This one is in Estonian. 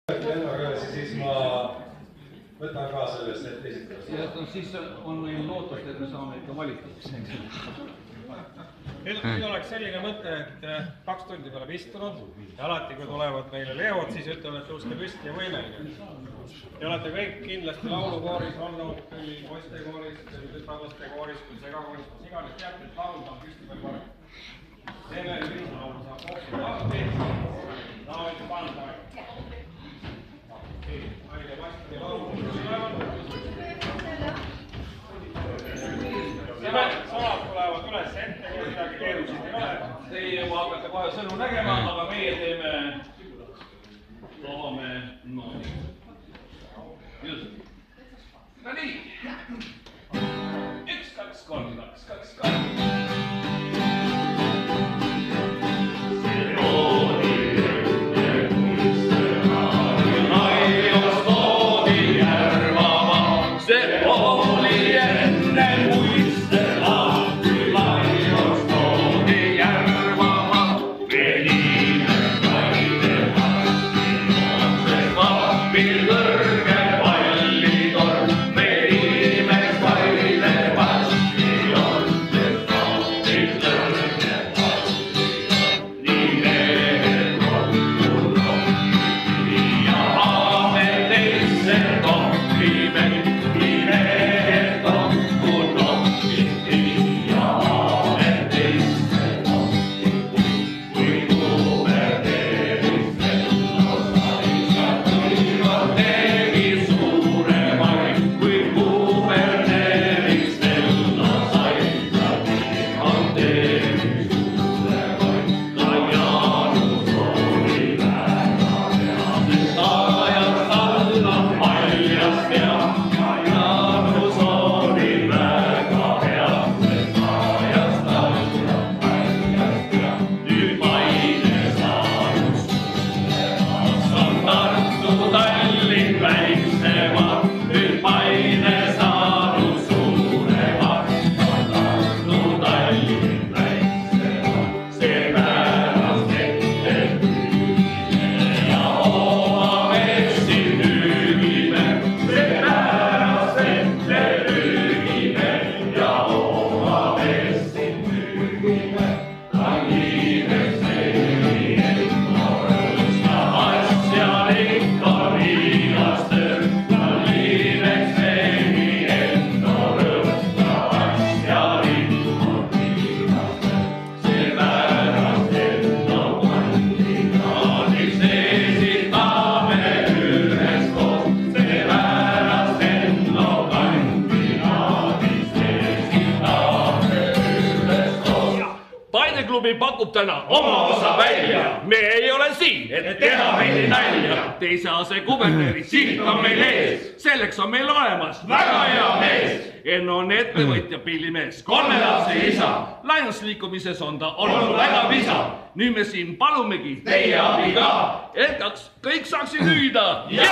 Siis ma võtan ka sellest ette esitada. Ja siis on meil lootust, et me saame ikka valituks. Nüüd oleks selline mõte, et 2 tundi me oleme istunud ja alati, kui tulevad meile leod, siis ütlevad, et tõuske püsti ja võimeline. Te olete kõik kindlasti laulukooris olnud, küll poistekooris, küll tütarlaste kooris, küll segakooris, kus iganes teate, et laulda on püsti palju parem. Teeme laulu saab kokku lahti, laulite panda. Aige vasti laulu tulevad. Sõnad tulevad üles ette, kui midagi keerusid ei ole. Teie juba hakkate kohe sõnu nägema, aga meie teeme loome noodi. Just. No nii. 1, 2, 3, 2, 2, 2. Klubi pakub täna oma osa välja. Me ei ole siin, et teha meili nalja. Teise ase kuberneri siht on meil ees. Selleks on meil olemas väga hea mees. Enno on ettevõtja pillimees, 3 lapse isa. Lions-liikumises on ta olnud väga visa. Nüüd me siin palumegi teie abi ka. Et kõik saaksid hüüda. Ja!